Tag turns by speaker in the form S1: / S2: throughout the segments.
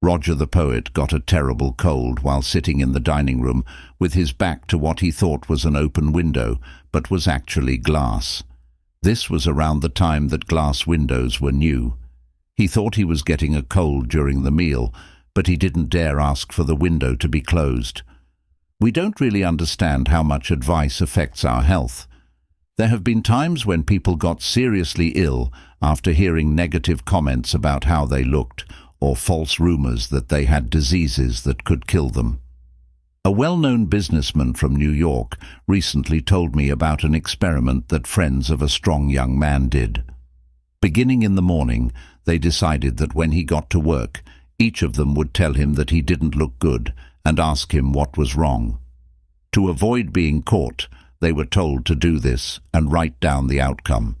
S1: Roger the poet got a terrible cold while sitting in the dining room with his back to what he thought was an open window, but was actually glass. This was around the time that glass windows were new. He thought he was getting a cold during the meal, but he didn't dare ask for the window to be closed. We don't really understand how much advice affects our health. There have been times when people got seriously ill after hearing negative comments about how they looked, or false rumors that they had diseases that could kill them. A well-known businessman from New York recently told me about an experiment that friends of a strong young man did. Beginning in the morning, they decided that when he got to work, each of them would tell him that he didn't look good and ask him what was wrong. To avoid being caught, they were told to do this and write down the outcome.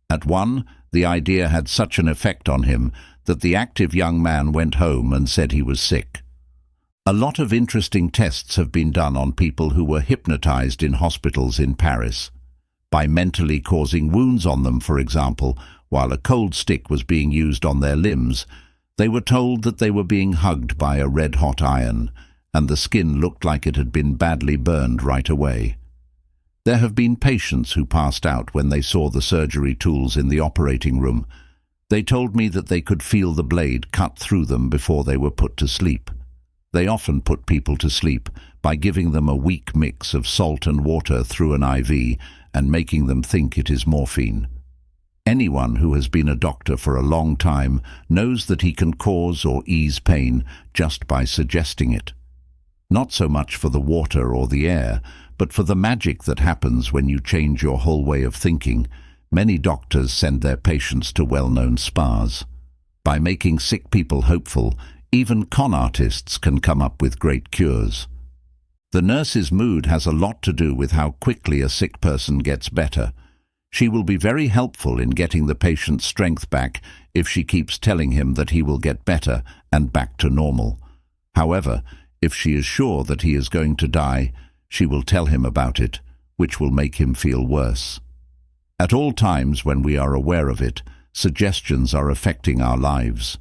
S1: At one, the idea had such an effect on him that the active young man went home and said he was sick. A lot of interesting tests have been done on people who were hypnotized in hospitals in Paris. By mentally causing wounds on them, for example, while a cold stick was being used on their limbs, they were told that they were being hugged by a red-hot iron, and the skin looked like it had been badly burned right away. There have been patients who passed out when they saw the surgery tools in the operating room. They told me that they could feel the blade cut through them before they were put to sleep. They often put people to sleep by giving them a weak mix of salt and water through an IV and making them think it is morphine. Anyone who has been a doctor for a long time knows that he can cause or ease pain just by suggesting it. Not so much for the water or the air, but for the magic that happens when you change your whole way of thinking. Many doctors send their patients to well-known spas. By making sick people hopeful, even con artists can come up with great cures. The nurse's mood has a lot to do with how quickly a sick person gets better. She will be very helpful in getting the patient's strength back if she keeps telling him that he will get better and back to normal. However, if she is sure that he is going to die, she will tell him about it, which will make him feel worse. At all times when we are aware of it, suggestions are affecting our lives.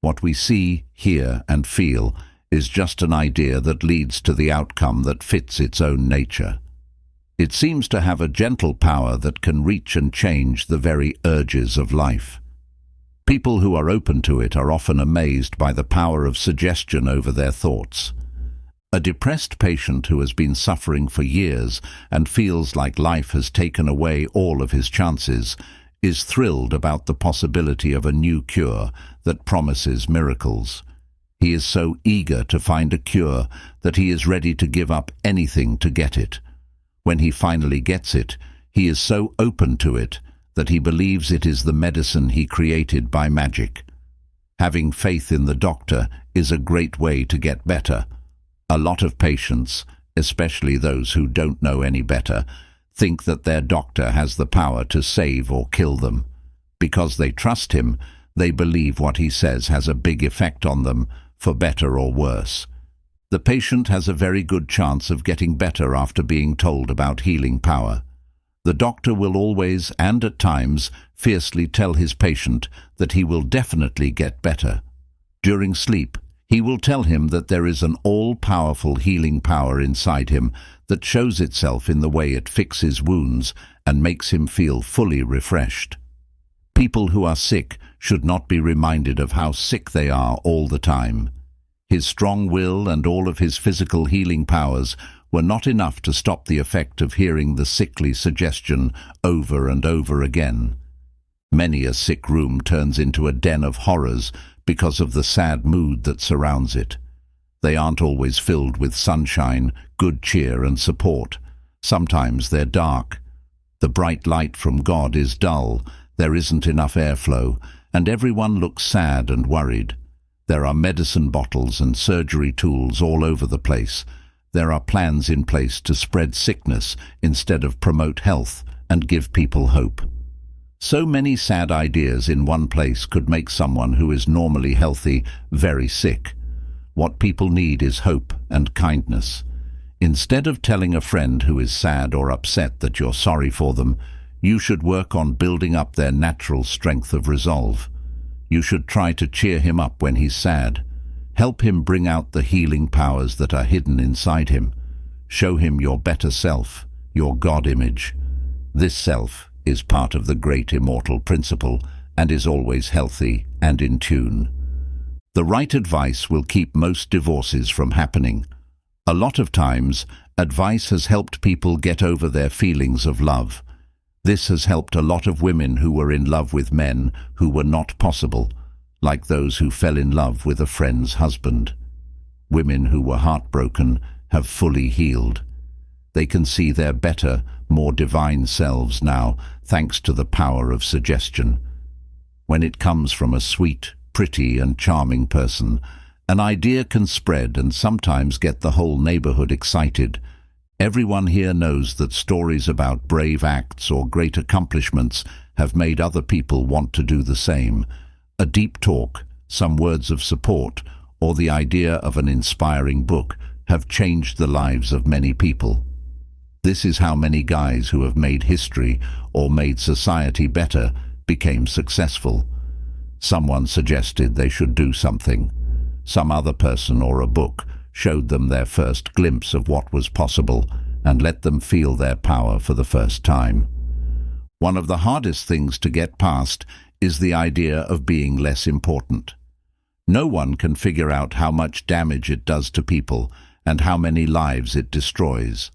S1: What we see, hear, and feel is just an idea that leads to the outcome that fits its own nature. It seems to have a gentle power that can reach and change the very urges of life. People who are open to it are often amazed by the power of suggestion over their thoughts. A depressed patient who has been suffering for years and feels like life has taken away all of his chances is thrilled about the possibility of a new cure that promises miracles. He is so eager to find a cure that he is ready to give up anything to get it. When he finally gets it, he is so open to it that he believes it is the medicine he created by magic. Having faith in the doctor is a great way to get better. A lot of patients, especially those who don't know any better, think that their doctor has the power to save or kill them. Because they trust him, they believe what he says has a big effect on them, for better or worse. The patient has a very good chance of getting better after being told about healing power. The doctor will always, and at times, fiercely tell his patient that he will definitely get better. During sleep, he will tell him that there is an all-powerful healing power inside him that shows itself in the way it fixes wounds and makes him feel fully refreshed. People who are sick should not be reminded of how sick they are all the time. His strong will and all of his physical healing powers were not enough to stop the effect of hearing the sickly suggestion over and over again. Many a sick room turns into a den of horrors because of the sad mood that surrounds it. They aren't always filled with sunshine, good cheer, and support. Sometimes they're dark. The bright light from God is dull, there isn't enough airflow, and everyone looks sad and worried. There are medicine bottles and surgery tools all over the place. There are plans in place to spread sickness instead of promote health and give people hope. So many sad ideas in one place could make someone who is normally healthy very sick. What people need is hope and kindness. Instead of telling a friend who is sad or upset that you're sorry for them, you should work on building up their natural strength of resolve. You should try to cheer him up when he's sad. Help him bring out the healing powers that are hidden inside him. Show him your better self, your God image. This self is part of the great immortal principle and is always healthy and in tune. The right advice will keep most divorces from happening. A lot of times, advice has helped people get over their feelings of love. This has helped a lot of women who were in love with men who were not possible, like those who fell in love with a friend's husband. Women who were heartbroken have fully healed. They can see their better, more divine selves now, thanks to the power of suggestion. When it comes from a sweet, pretty and charming person, an idea can spread and sometimes get the whole neighborhood excited. Everyone here knows that stories about brave acts or great accomplishments have made other people want to do the same. A deep talk, some words of support, or the idea of an inspiring book have changed the lives of many people. This is how many guys who have made history or made society better became successful. Someone suggested they should do something. Some other person or a book showed them their first glimpse of what was possible and let them feel their power for the first time. One of the hardest things to get past is the idea of being less important. No one can figure out how much damage it does to people and how many lives it destroys.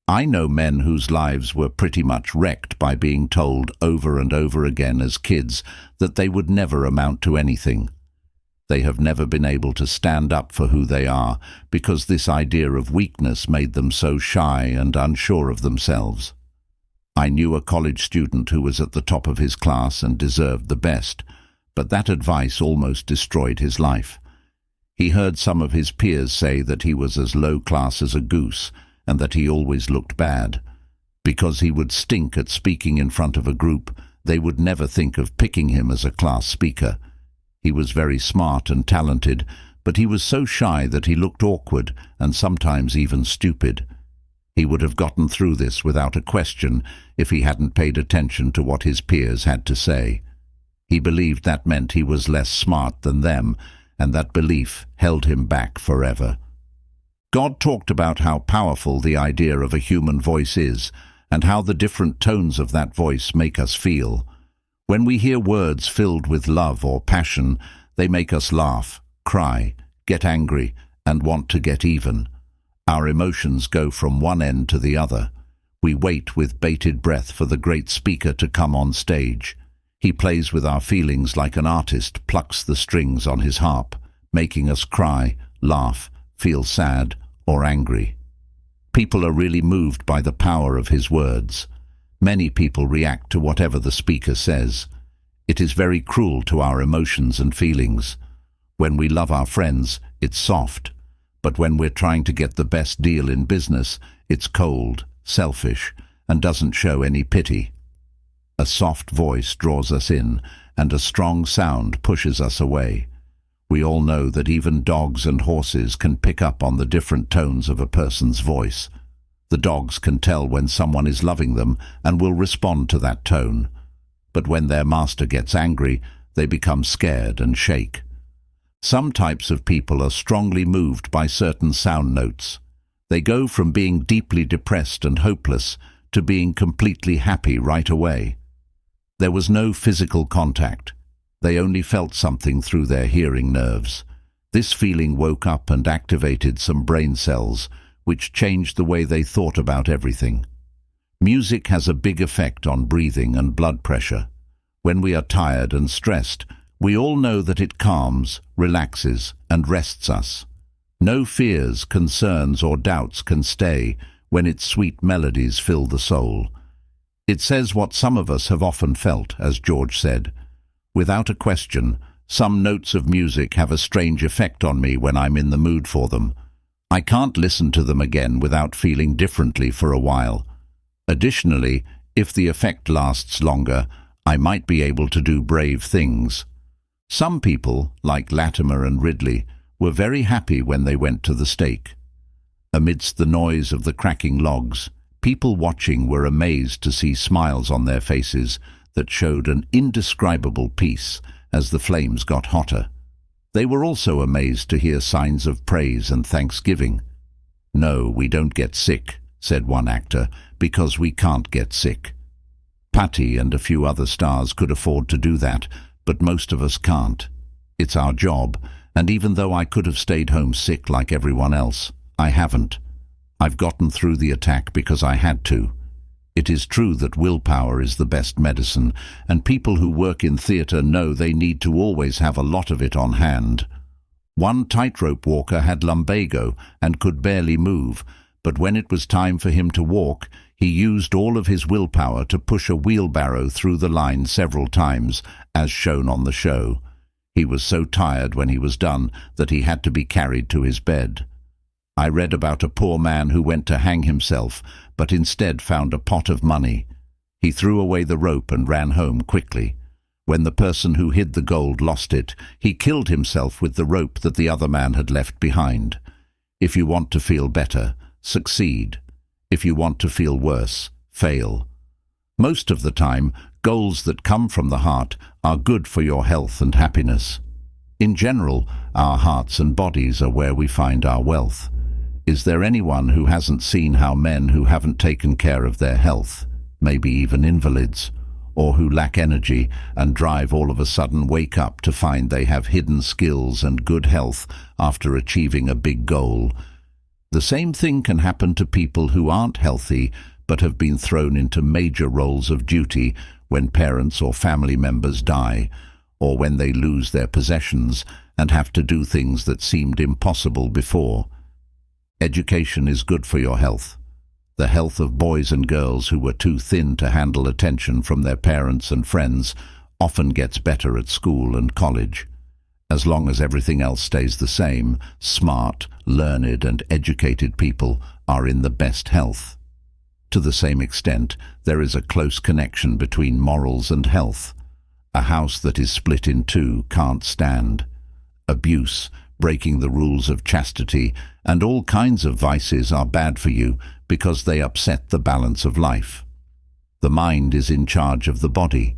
S1: I know men whose lives were pretty much wrecked by being told over and over again as kids that they would never amount to anything. They have never been able to stand up for who they are because this idea of weakness made them so shy and unsure of themselves. I knew a college student who was at the top of his class and deserved the best, but that advice almost destroyed his life. He heard some of his peers say that he was as low class as a goose and that he always looked bad. Because he would stink at speaking in front of a group, they would never think of picking him as a class speaker. He was very smart and talented, but he was so shy that he looked awkward and sometimes even stupid. He would have gotten through this without a question if he hadn't paid attention to what his peers had to say. He believed that meant he was less smart than them, and that belief held him back forever. God talked about how powerful the idea of a human voice is, and how the different tones of that voice make us feel. When we hear words filled with love or passion, they make us laugh, cry, get angry, and want to get even. Our emotions go from one end to the other. We wait with bated breath for the great speaker to come on stage. He plays with our feelings like an artist plucks the strings on his harp, making us cry, laugh, feel sad, or angry. People are really moved by the power of his words. Many people react to whatever the speaker says. It is very cruel to our emotions and feelings. When we love our friends, it's soft. But when we're trying to get the best deal in business, it's cold, selfish, and doesn't show any pity. A soft voice draws us in, and a strong sound pushes us away. We all know that even dogs and horses can pick up on the different tones of a person's voice. The dogs can tell when someone is loving them and will respond to that tone. But when their master gets angry, they become scared and shake. Some types of people are strongly moved by certain sound notes. They go from being deeply depressed and hopeless to being completely happy right away. There was no physical contact. They only felt something through their hearing nerves. This feeling woke up and activated some brain cells, which changed the way they thought about everything. Music has a big effect on breathing and blood pressure. When we are tired and stressed, we all know that it calms, relaxes, and rests us. No fears, concerns, or doubts can stay when its sweet melodies fill the soul. It says what some of us have often felt, as George said. Without a question, some notes of music have a strange effect on me when I'm in the mood for them. I can't listen to them again without feeling differently for a while. Additionally, if the effect lasts longer, I might be able to do brave things. Some people, like Latimer and Ridley, were very happy when they went to the stake. Amidst the noise of the cracking logs, people watching were amazed to see smiles on their faces that showed an indescribable peace as the flames got hotter. They were also amazed to hear signs of praise and thanksgiving. "No, we don't get sick," said one actor, "because we can't get sick." Patty and a few other stars could afford to do that, but most of us can't. It's our job, and even though I could have stayed home sick like everyone else, I haven't. I've gotten through the attack because I had to. It is true that willpower is the best medicine, and people who work in theatre know they need to always have a lot of it on hand. One tightrope walker had lumbago and could barely move, but when it was time for him to walk, he used all of his willpower to push a wheelbarrow through the line several times, as shown on the show. He was so tired when he was done that he had to be carried to his bed. I read about a poor man who went to hang himself, but instead found a pot of money. He threw away the rope and ran home quickly. When the person who hid the gold lost it, he killed himself with the rope that the other man had left behind. If you want to feel better, succeed. If you want to feel worse, fail. Most of the time, goals that come from the heart are good for your health and happiness. In general, our hearts and bodies are where we find our wealth. Is there anyone who hasn't seen how men who haven't taken care of their health, maybe even invalids, or who lack energy and drive all of a sudden wake up to find they have hidden skills and good health after achieving a big goal? The same thing can happen to people who aren't healthy but have been thrown into major roles of duty when parents or family members die, or when they lose their possessions and have to do things that seemed impossible before. Education is good for your health. The health of boys and girls who were too thin to handle attention from their parents and friends often gets better at school and college. As long as everything else stays the same, smart, learned and educated people are in the best health. To the same extent, there is a close connection between morals and health. A house that is split in two can't stand. Abuse, breaking the rules of chastity, and all kinds of vices are bad for you because they upset the balance of life. The mind is in charge of the body.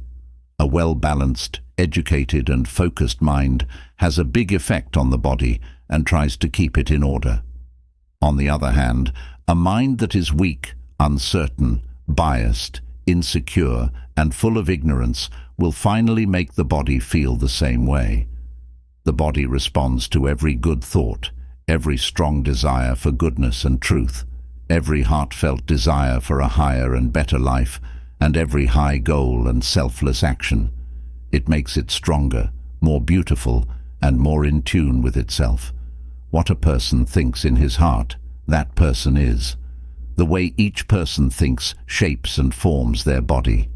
S1: A well-balanced, educated and focused mind has a big effect on the body and tries to keep it in order. On the other hand, a mind that is weak, uncertain, biased, insecure and full of ignorance will finally make the body feel the same way. The body responds to every good thought, every strong desire for goodness and truth, every heartfelt desire for a higher and better life, and every high goal and selfless action. It makes it stronger, more beautiful, and more in tune with itself. What a person thinks in his heart, that person is. The way each person thinks shapes and forms their body.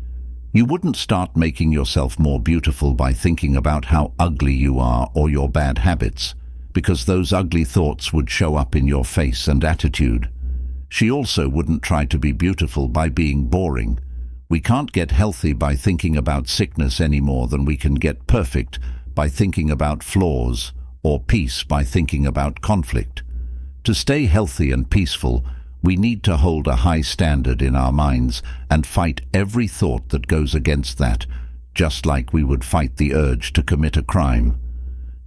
S1: You wouldn't start making yourself more beautiful by thinking about how ugly you are or your bad habits, because those ugly thoughts would show up in your face and attitude. She also wouldn't try to be beautiful by being boring. We can't get healthy by thinking about sickness any more than we can get perfect by thinking about flaws, or peace by thinking about conflict. To stay healthy and peaceful, we need to hold a high standard in our minds and fight every thought that goes against that, just like we would fight the urge to commit a crime.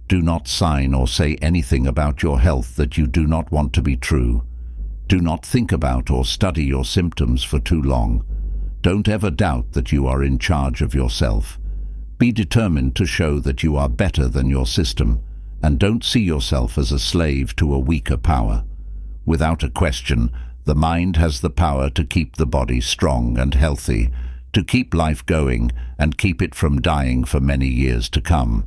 S1: Do not sign or say anything about your health that you do not want to be true. Do not think about or study your symptoms for too long. Don't ever doubt that you are in charge of yourself. Be determined to show that you are better than your system, and don't see yourself as a slave to a weaker power. Without a question, the mind has the power to keep the body strong and healthy, to keep life going and keep it from dying for many years to come.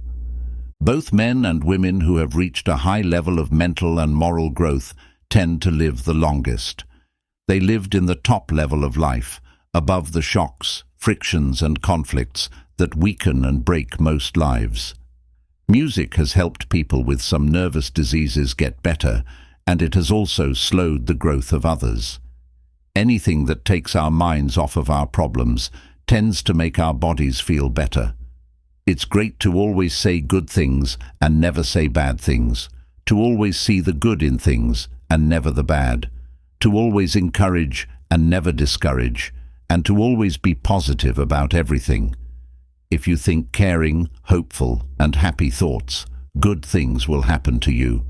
S1: Both men and women who have reached a high level of mental and moral growth tend to live the longest. They lived in the top level of life, above the shocks, frictions and conflicts that weaken and break most lives. Music has helped people with some nervous diseases get better, and it has also slowed the growth of others. Anything that takes our minds off of our problems tends to make our bodies feel better. It's great to always say good things and never say bad things, to always see the good in things and never the bad, to always encourage and never discourage, and to always be positive about everything. If you think caring, hopeful, and happy thoughts, good things will happen to you.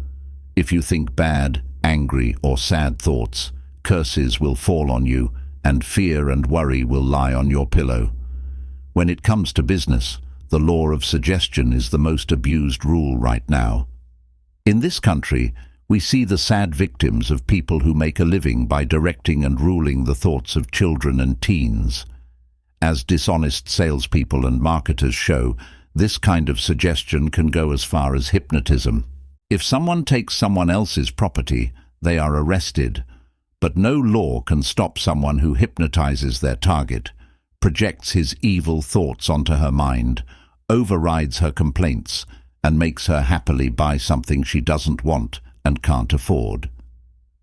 S1: If you think bad, angry, or sad thoughts, curses will fall on you, and fear and worry will lie on your pillow. When it comes to business, the law of suggestion is the most abused rule right now. In this country, we see the sad victims of people who make a living by directing and ruling the thoughts of children and teens. As dishonest salespeople and marketers show, this kind of suggestion can go as far as hypnotism. If someone takes someone else's property, they are arrested. But no law can stop someone who hypnotizes their target, projects his evil thoughts onto her mind, overrides her complaints, and makes her happily buy something she doesn't want and can't afford.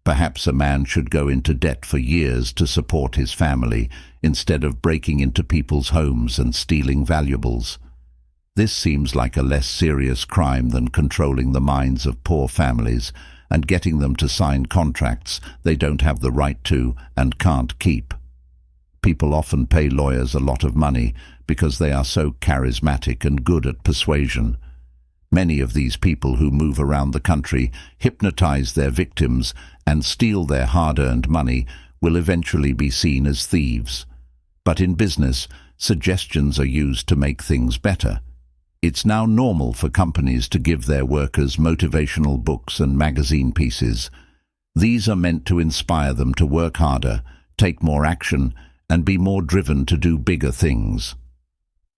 S1: Perhaps a man should go into debt for years to support his family instead of breaking into people's homes and stealing valuables. This seems like a less serious crime than controlling the minds of poor families and getting them to sign contracts they don't have the right to and can't keep. People often pay lawyers a lot of money because they are so charismatic and good at persuasion. Many of these people who move around the country, hypnotize their victims, and steal their hard-earned money will eventually be seen as thieves. But in business, suggestions are used to make things better. It's now normal for companies to give their workers motivational books and magazine pieces. These are meant to inspire them to work harder, take more action, and be more driven to do bigger things.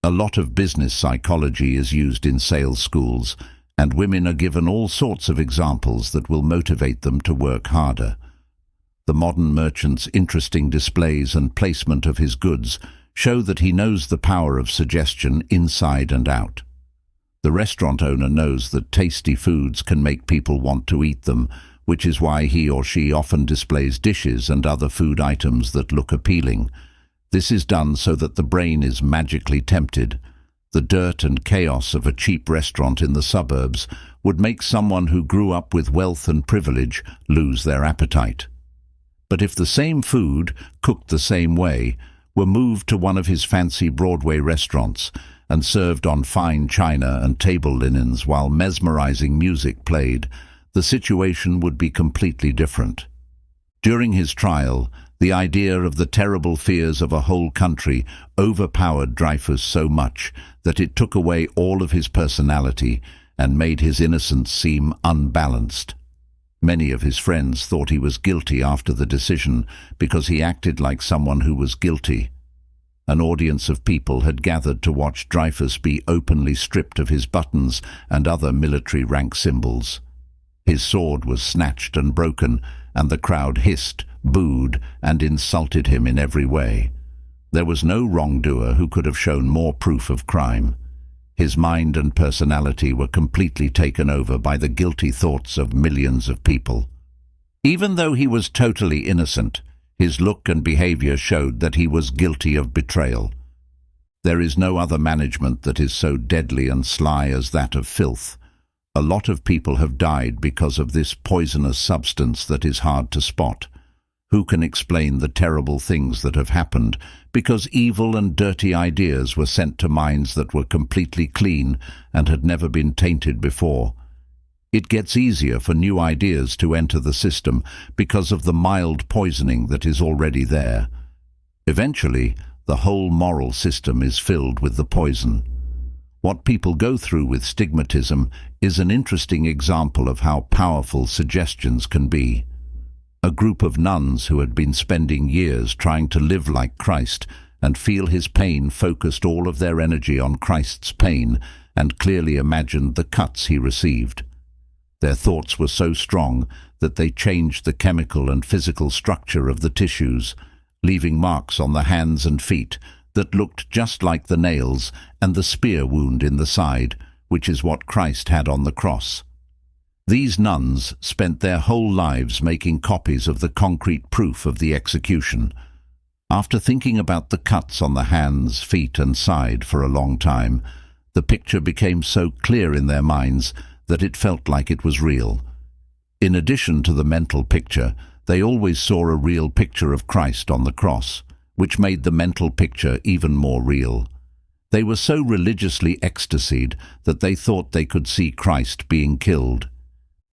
S1: A lot of business psychology is used in sales schools, and women are given all sorts of examples that will motivate them to work harder. The modern merchant's interesting displays and placement of his goods show that he knows the power of suggestion inside and out. The restaurant owner knows that tasty foods can make people want to eat them, which is why he or she often displays dishes and other food items that look appealing. This is done so that the brain is magically tempted. The dirt and chaos of a cheap restaurant in the suburbs would make someone who grew up with wealth and privilege lose their appetite. But if the same food, cooked the same way, were moved to one of his fancy Broadway restaurants and served on fine china and table linens while mesmerizing music played, the situation would be completely different. During his trial, the idea of the terrible fears of a whole country overpowered Dreyfus so much that it took away all of his personality and made his innocence seem unbalanced. Many of his friends thought he was guilty after the decision because he acted like someone who was guilty. An audience of people had gathered to watch Dreyfus be openly stripped of his buttons and other military rank symbols. His sword was snatched and broken, and the crowd hissed, booed, and insulted him in every way. There was no wrongdoer who could have shown more proof of crime. His mind and personality were completely taken over by the guilty thoughts of millions of people. Even though he was totally innocent, his look and behavior showed that he was guilty of betrayal. There is no other management that is so deadly and sly as that of filth. A lot of people have died because of this poisonous substance that is hard to spot. Who can explain the terrible things that have happened because evil and dirty ideas were sent to minds that were completely clean and had never been tainted before? It gets easier for new ideas to enter the system because of the mild poisoning that is already there. Eventually, the whole moral system is filled with the poison. What people go through with stigmatism is an interesting example of how powerful suggestions can be. A group of nuns who had been spending years trying to live like Christ and feel his pain focused all of their energy on Christ's pain and clearly imagined the cuts he received. Their thoughts were so strong that they changed the chemical and physical structure of the tissues, leaving marks on the hands and feet that looked just like the nails and the spear wound in the side, which is what Christ had on the cross. These nuns spent their whole lives making copies of the concrete proof of the execution. After thinking about the cuts on the hands, feet, and side for a long time, the picture became so clear in their minds that it felt like it was real. In addition to the mental picture, they always saw a real picture of Christ on the cross, which made the mental picture even more real. They were so religiously ecstasied that they thought they could see Christ being killed.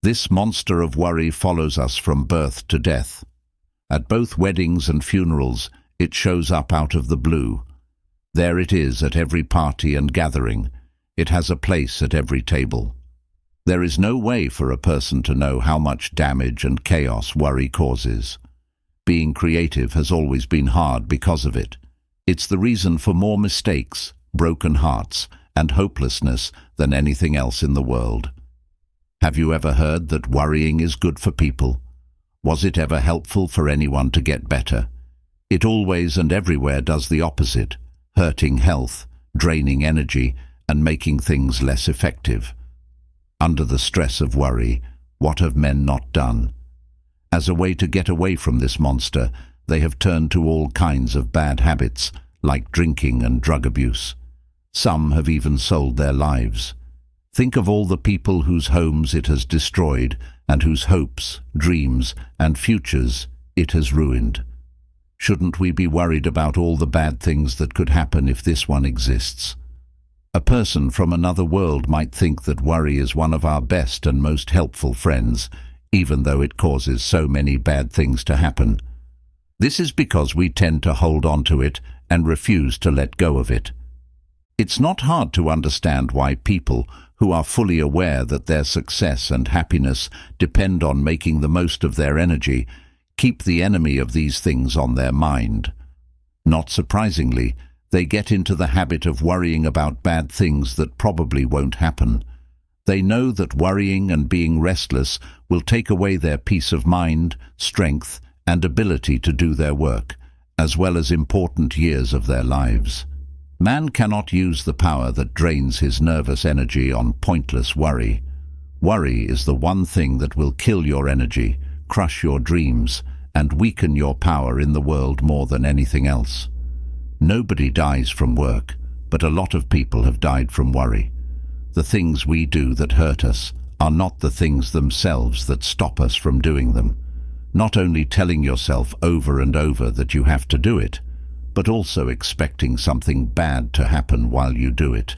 S1: This monster of worry follows us from birth to death. At both weddings and funerals, it shows up out of the blue. There it is at every party and gathering. It has a place at every table. There is no way for a person to know how much damage and chaos worry causes. Being creative has always been hard because of it. It's the reason for more mistakes, broken hearts, and hopelessness than anything else in the world. Have you ever heard that worrying is good for people? Was it ever helpful for anyone to get better? It always and everywhere does the opposite, hurting health, draining energy, and making things less effective. Under the stress of worry, what have men not done? As a way to get away from this monster, they have turned to all kinds of bad habits, like drinking and drug abuse. Some have even sold their lives. Think of all the people whose homes it has destroyed and whose hopes, dreams, and futures it has ruined. Shouldn't we be worried about all the bad things that could happen if this one exists? A person from another world might think that worry is one of our best and most helpful friends, even though it causes so many bad things to happen. This is because we tend to hold on to it and refuse to let go of it. It's not hard to understand why people who are fully aware that their success and happiness depend on making the most of their energy keep the enemy of these things on their mind. Not surprisingly, they get into the habit of worrying about bad things that probably won't happen. They know that worrying and being restless will take away their peace of mind, strength, and ability to do their work, as well as important years of their lives. Man cannot use the power that drains his nervous energy on pointless worry. Worry is the one thing that will kill your energy, crush your dreams, and weaken your power in the world more than anything else. Nobody dies from work, but a lot of people have died from worry. The things we do that hurt us are not the things themselves that stop us from doing them. Not only telling yourself over and over that you have to do it, but also expecting something bad to happen while you do it.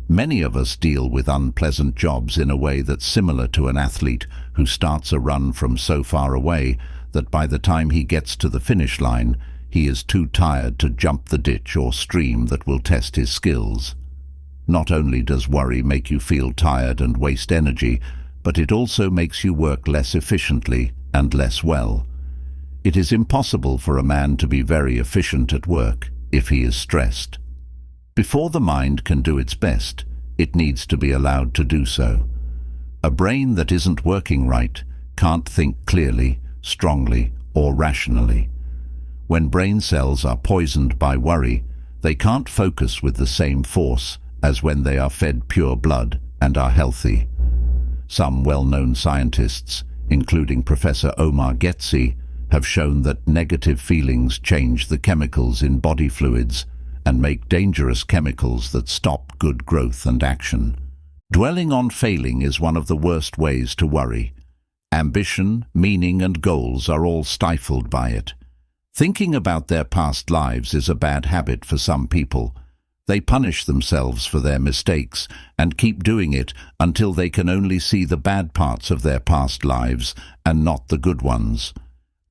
S1: Many of us deal with unpleasant jobs in a way that's similar to an athlete who starts a run from so far away that by the time he gets to the finish line, he is too tired to jump the ditch or stream that will test his skills. Not only does worry make you feel tired and waste energy, but it also makes you work less efficiently and less well. It is impossible for a man to be very efficient at work if he is stressed. Before the mind can do its best, it needs to be allowed to do so. A brain that isn't working right can't think clearly, strongly, or rationally. When brain cells are poisoned by worry, they can't focus with the same force as when they are fed pure blood and are healthy. Some well-known scientists, including Professor Omar Getzi, have shown that negative feelings change the chemicals in body fluids and make dangerous chemicals that stop good growth and action. Dwelling on failing is one of the worst ways to worry. Ambition, meaning, and goals are all stifled by it. Thinking about their past lives is a bad habit for some people. They punish themselves for their mistakes and keep doing it until they can only see the bad parts of their past lives and not the good ones.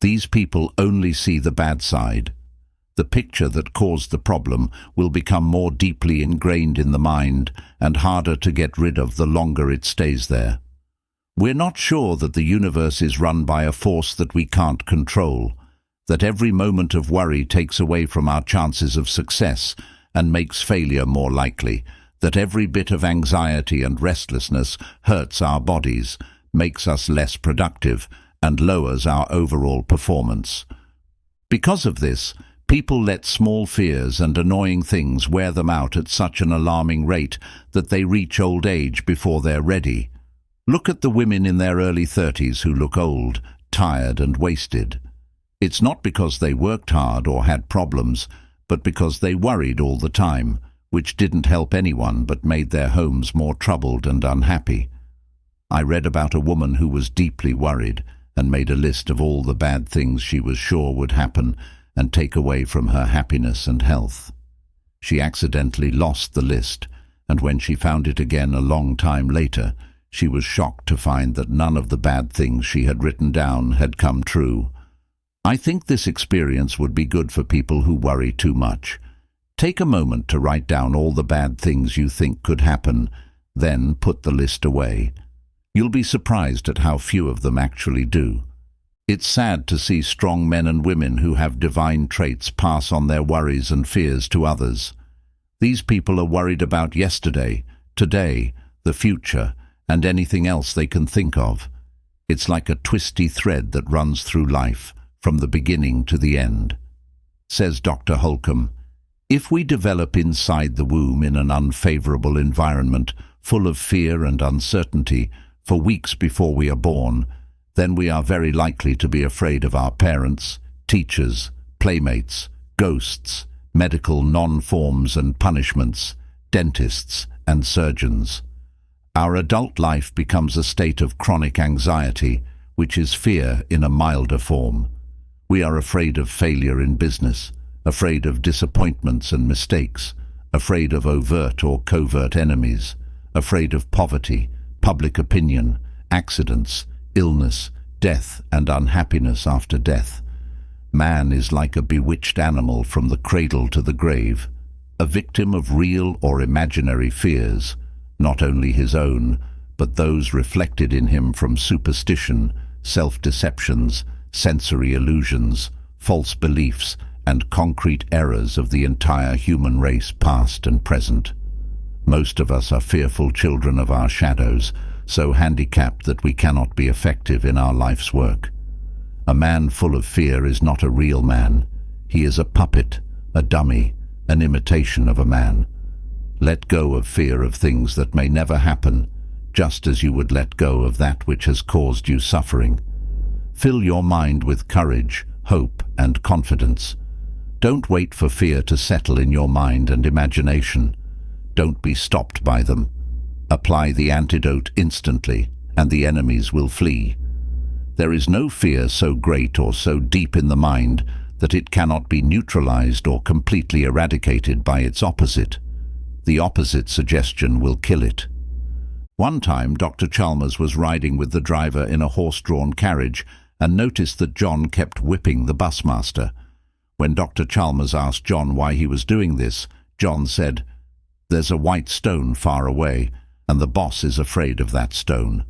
S1: These people only see the bad side. The picture that caused the problem will become more deeply ingrained in the mind and harder to get rid of the longer it stays there. We're not sure that the universe is run by a force that we can't control, that every moment of worry takes away from our chances of success and makes failure more likely, that every bit of anxiety and restlessness hurts our bodies, makes us less productive, and lowers our overall performance. Because of this, people let small fears and annoying things wear them out at such an alarming rate that they reach old age before they're ready. Look at the women in their early 30s who look old, tired, and wasted. It's not because they worked hard or had problems, but because they worried all the time, which didn't help anyone but made their homes more troubled and unhappy. I read about a woman who was deeply worried and made a list of all the bad things she was sure would happen and take away from her happiness and health. She accidentally lost the list, and when she found it again a long time later, she was shocked to find that none of the bad things she had written down had come true. I think this experience would be good for people who worry too much. Take a moment to write down all the bad things you think could happen, then put the list away. You'll be surprised at how few of them actually do. It's sad to see strong men and women who have divine traits pass on their worries and fears to others. These people are worried about yesterday, today, the future, and anything else they can think of. It's like a twisty thread that runs through life, from the beginning to the end. Says Dr. Holcomb, if we develop inside the womb in an unfavorable environment, full of fear and uncertainty, for weeks before we are born, then we are very likely to be afraid of our parents, teachers, playmates, ghosts, medical non-forms and punishments, dentists and surgeons. Our adult life becomes a state of chronic anxiety, which is fear in a milder form. We are afraid of failure in business, afraid of disappointments and mistakes, afraid of overt or covert enemies, afraid of poverty, public opinion, accidents, illness, death and unhappiness after death. Man is like a bewitched animal from the cradle to the grave, a victim of real or imaginary fears, not only his own, but those reflected in him from superstition, self-deceptions, sensory illusions, false beliefs, and concrete errors of the entire human race, past and present. Most of us are fearful children of our shadows, so handicapped that we cannot be effective in our life's work. A man full of fear is not a real man. He is a puppet, a dummy, an imitation of a man. Let go of fear of things that may never happen, just as you would let go of that which has caused you suffering. Fill your mind with courage, hope, and confidence. Don't wait for fear to settle in your mind and imagination. Don't be stopped by them. Apply the antidote instantly, and the enemies will flee. There is no fear so great or so deep in the mind that it cannot be neutralized or completely eradicated by its opposite. The opposite suggestion will kill it. One time, Dr. Chalmers was riding with the driver in a horse-drawn carriage and noticed that John kept whipping the busmaster. When Dr. Chalmers asked John why he was doing this, John said, "There's a white stone far away, and the boss is afraid of that stone."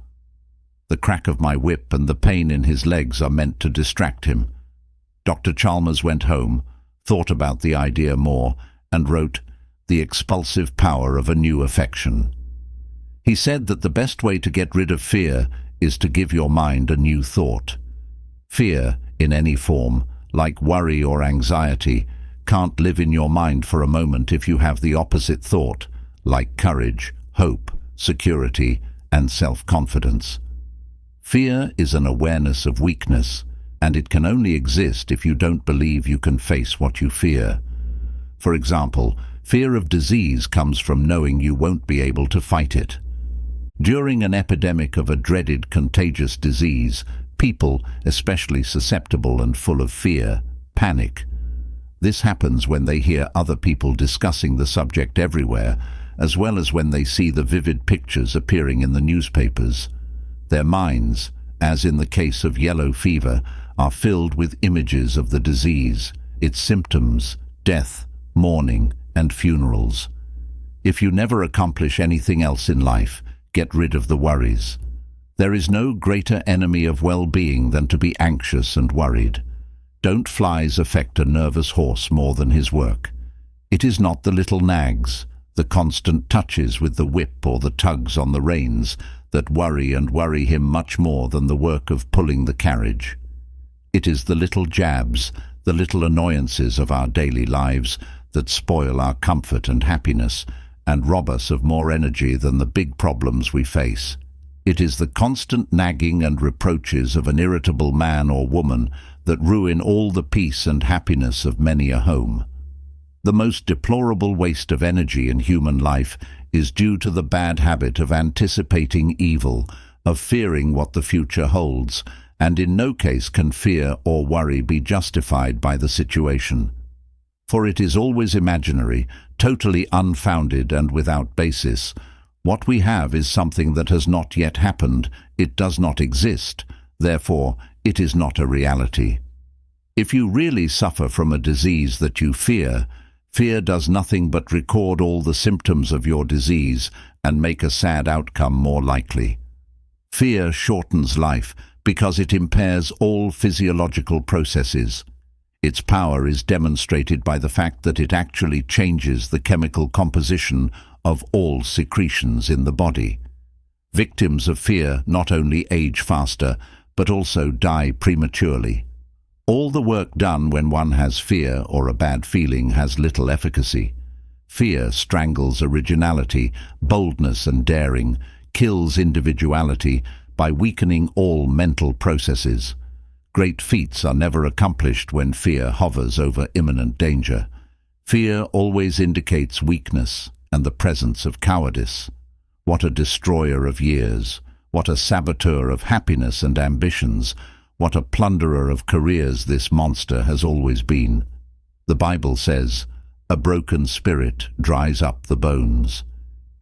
S1: The crack of my whip and the pain in his legs are meant to distract him. Dr. Chalmers went home, thought about the idea more, and wrote, "The Expulsive Power of a New Affection." He said that the best way to get rid of fear is to give your mind a new thought. Fear, in any form, like worry or anxiety, can't live in your mind for a moment if you have the opposite thought, like courage, hope, security, and self-confidence. Fear is an awareness of weakness, and it can only exist if you don't believe you can face what you fear. For example, fear of disease comes from knowing you won't be able to fight it. During an epidemic of a dreaded contagious disease, people, especially susceptible and full of fear, panic. This happens when they hear other people discussing the subject everywhere, as well as when they see the vivid pictures appearing in the newspapers. Their minds, as in the case of yellow fever, are filled with images of the disease, its symptoms, death, mourning, and funerals. If you never accomplish anything else in life, get rid of the worries. There is no greater enemy of well-being than to be anxious and worried. Don't flies affect a nervous horse more than his work? It is not the little nags, the constant touches with the whip or the tugs on the reins, that worry him much more than the work of pulling the carriage. It is the little jabs, the little annoyances of our daily lives that spoil our comfort and happiness and rob us of more energy than the big problems we face. It is the constant nagging and reproaches of an irritable man or woman that ruin all the peace and happiness of many a home. The most deplorable waste of energy in human life is due to the bad habit of anticipating evil, of fearing what the future holds, and in no case can fear or worry be justified by the situation. for it is always imaginary, totally unfounded and without basis. What we have is something that has not yet happened. It does not exist. Therefore, it is not a reality. If you really suffer from a disease that you fear, fear does nothing but record all the symptoms of your disease and make a sad outcome more likely. Fear shortens life because it impairs all physiological processes. Its power is demonstrated by the fact that it actually changes the chemical composition of all secretions in the body. Victims of fear not only age faster, but also die prematurely. All the work done when one has fear or a bad feeling has little efficacy. Fear strangles originality, boldness and daring, kills individuality by weakening all mental processes. Great feats are never accomplished when fear hovers over imminent danger. Fear always indicates weakness and the presence of cowardice. What a destroyer of years! What a saboteur of happiness and ambitions! What a plunderer of careers this monster has always been. The Bible says, "A broken spirit dries up the bones."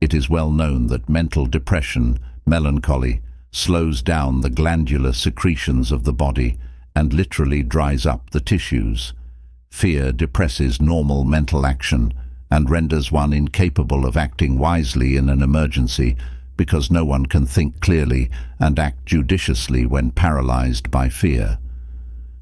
S1: It is well known that mental depression, melancholy, slows down the glandular secretions of the body and literally dries up the tissues. Fear depresses normal mental action and renders one incapable of acting wisely in an emergency because no one can think clearly and act judiciously when paralyzed by fear.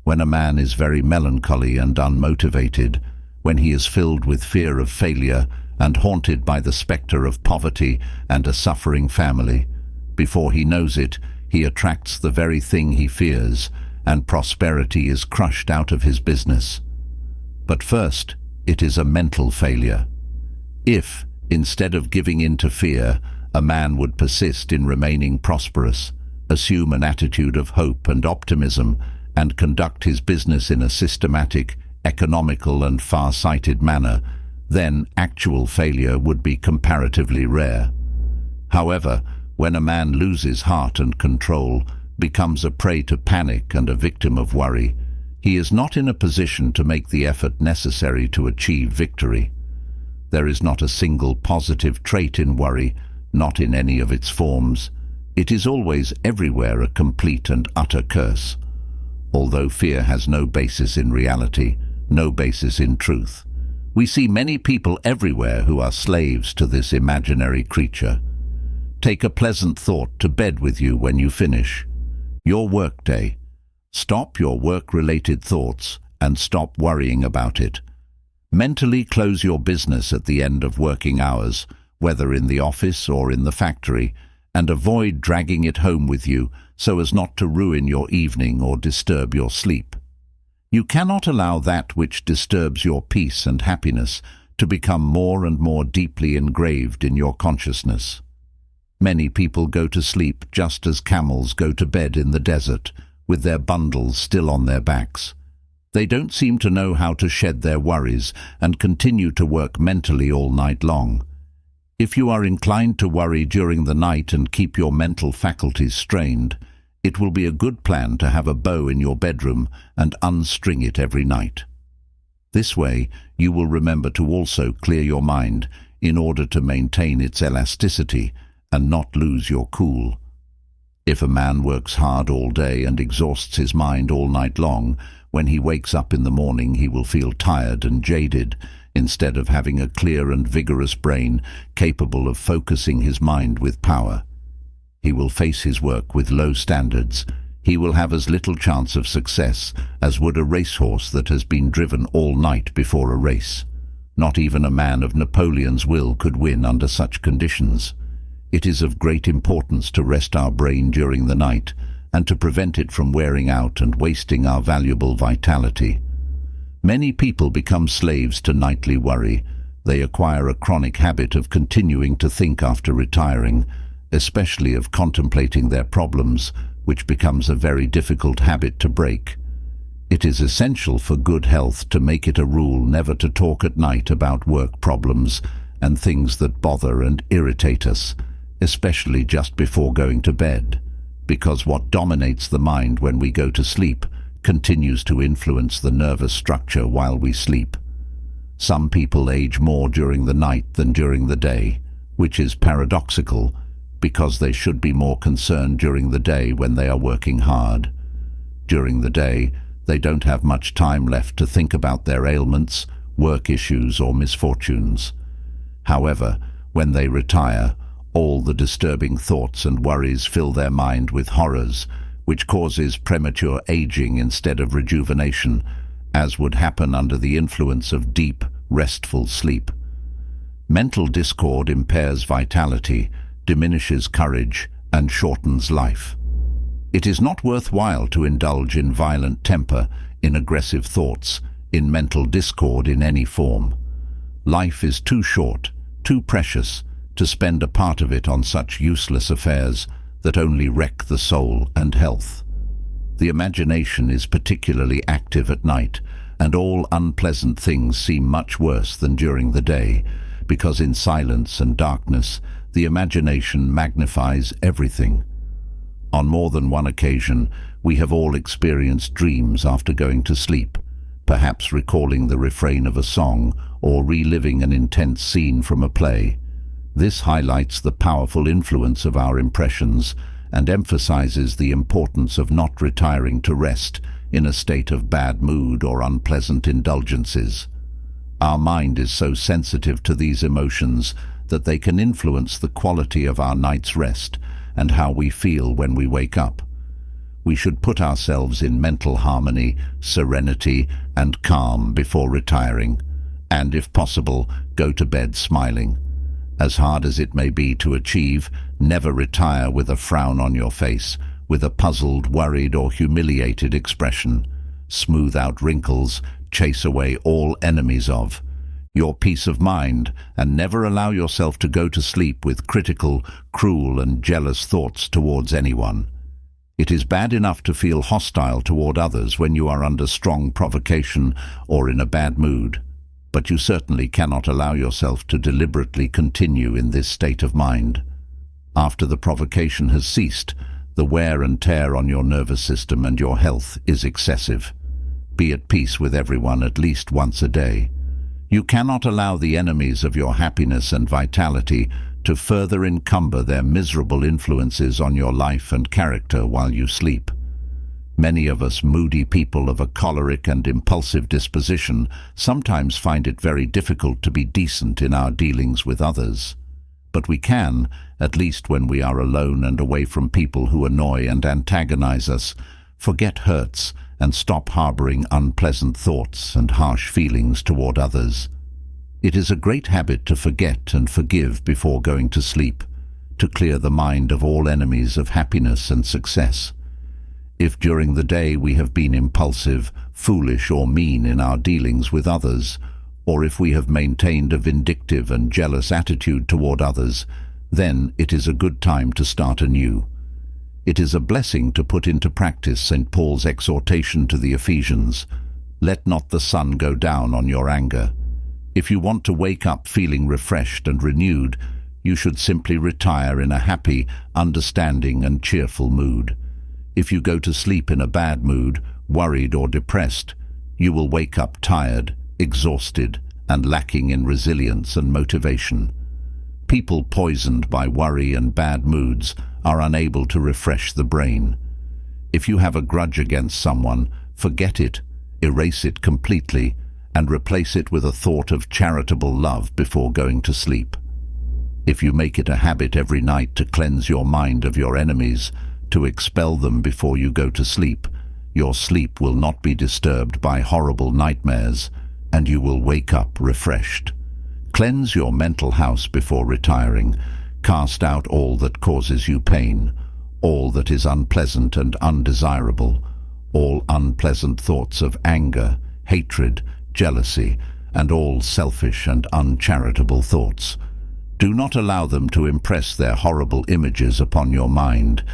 S1: When a man is very melancholy and unmotivated, when he is filled with fear of failure and haunted by the specter of poverty and a suffering family, before he knows it, he attracts the very thing he fears, and prosperity is crushed out of his business. But first, it is a mental failure. If, instead of giving in to fear, a man would persist in remaining prosperous, assume an attitude of hope and optimism, and conduct his business in a systematic, economical and far-sighted manner, then actual failure would be comparatively rare. However, when a man loses heart and control, becomes a prey to panic and a victim of worry, he is not in a position to make the effort necessary to achieve victory. There is not a single positive trait in worry, not in any of its forms. It is always everywhere a complete and utter curse. Although fear has no basis in reality, no basis in truth, we see many people everywhere who are slaves to this imaginary creature. Take a pleasant thought to bed with you when you finish your workday. Stop your work-related thoughts and stop worrying about it. Mentally close your business at the end of working hours, whether in the office or in the factory, and avoid dragging it home with you so as not to ruin your evening or disturb your sleep. You cannot allow that which disturbs your peace and happiness to become more and more deeply engraved in your consciousness. Many people go to sleep just as camels go to bed in the desert, with their bundles still on their backs. They don't seem to know how to shed their worries and continue to work mentally all night long. If you are inclined to worry during the night and keep your mental faculties strained, it will be a good plan to have a bow in your bedroom and unstring it every night. This way, you will remember to also clear your mind in order to maintain its elasticity and not lose your cool. If a man works hard all day and exhausts his mind all night long, when he wakes up in the morning he will feel tired and jaded, instead of having a clear and vigorous brain capable of focusing his mind with power. He will face his work with low standards. He will have as little chance of success as would a racehorse that has been driven all night before a race. Not even a man of Napoleon's will could win under such conditions. It is of great importance to rest our brain during the night and to prevent it from wearing out and wasting our valuable vitality. Many people become slaves to nightly worry. They acquire a chronic habit of continuing to think after retiring, especially of contemplating their problems, which becomes a very difficult habit to break. It is essential for good health to make it a rule never to talk at night about work problems and things that bother and irritate us, especially just before going to bed, because what dominates the mind when we go to sleep continues to influence the nervous structure while we sleep. Some people age more during the night than during the day, which is paradoxical because they should be more concerned during the day when they are working hard. During the day, they don't have much time left to think about their ailments, work issues or misfortunes. However, when they retire, all the disturbing thoughts and worries fill their mind with horrors, which causes premature aging instead of rejuvenation, as would happen under the influence of deep, restful sleep. Mental discord impairs vitality, diminishes courage, and shortens life. It is not worthwhile to indulge in violent temper, in aggressive thoughts, in mental discord in any form. Life is too short, too precious, to spend a part of it on such useless affairs that only wreck the soul and health. The imagination is particularly active at night, and all unpleasant things seem much worse than during the day, because in silence and darkness, the imagination magnifies everything. On more than one occasion, we have all experienced dreams after going to sleep, perhaps recalling the refrain of a song or reliving an intense scene from a play. This highlights the powerful influence of our impressions and emphasizes the importance of not retiring to rest in a state of bad mood or unpleasant indulgences. Our mind is so sensitive to these emotions that they can influence the quality of our night's rest and how we feel when we wake up. We should put ourselves in mental harmony, serenity, and calm before retiring, and if possible, go to bed smiling. As hard as it may be to achieve, never retire with a frown on your face, with a puzzled, worried, or humiliated expression. Smooth out wrinkles, chase away all enemies of your peace of mind, and never allow yourself to go to sleep with critical, cruel, and jealous thoughts towards anyone. It is bad enough to feel hostile toward others when you are under strong provocation or in a bad mood, but you certainly cannot allow yourself to deliberately continue in this state of mind. After the provocation has ceased, the wear and tear on your nervous system and your health is excessive. Be at peace with everyone at least once a day. You cannot allow the enemies of your happiness and vitality to further encumber their miserable influences on your life and character while you sleep. Many of us moody people of a choleric and impulsive disposition sometimes find it very difficult to be decent in our dealings with others. But we can, at least when we are alone and away from people who annoy and antagonize us, forget hurts and stop harboring unpleasant thoughts and harsh feelings toward others. It is a great habit to forget and forgive before going to sleep, to clear the mind of all enemies of happiness and success. If during the day we have been impulsive, foolish, or mean in our dealings with others, or if we have maintained a vindictive and jealous attitude toward others, then it is a good time to start anew. It is a blessing to put into practice St. Paul's exhortation to the Ephesians, "Let not the sun go down on your anger." If you want to wake up feeling refreshed and renewed, you should simply retire in a happy, understanding, and cheerful mood. If you go to sleep in a bad mood, worried or depressed, you will wake up tired, exhausted, and lacking in resilience and motivation. People poisoned by worry and bad moods are unable to refresh the brain. If you have a grudge against someone, forget it, erase it completely, and replace it with a thought of charitable love before going to sleep. If you make it a habit every night to cleanse your mind of your enemies, to expel them before you go to sleep, your sleep will not be disturbed by horrible nightmares, and you will wake up refreshed. Cleanse your mental house before retiring. Cast out all that causes you pain, all that is unpleasant and undesirable, all unpleasant thoughts of anger, hatred, jealousy, and all selfish and uncharitable thoughts. Do not allow them to impress their horrible images upon your mind,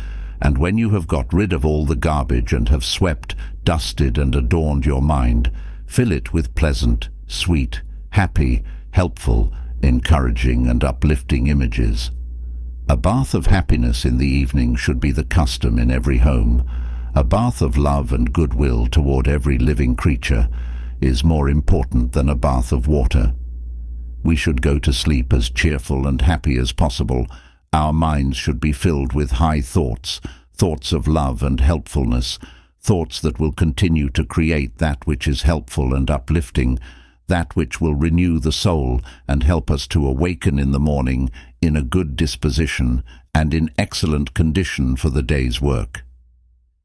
S1: and when you have got rid of all the garbage and have swept, dusted, and adorned your mind, fill it with pleasant, sweet, happy, helpful, encouraging, and uplifting images. A bath of happiness in the evening should be the custom in every home, a bath of love and goodwill toward every living creature. is more important than a bath of water. We should go to sleep as cheerful and happy as possible. Our minds should be filled with high thoughts, thoughts of love and helpfulness, thoughts that will continue to create that which is helpful and uplifting, that which will renew the soul and help us to awaken in the morning in a good disposition and in excellent condition for the day's work.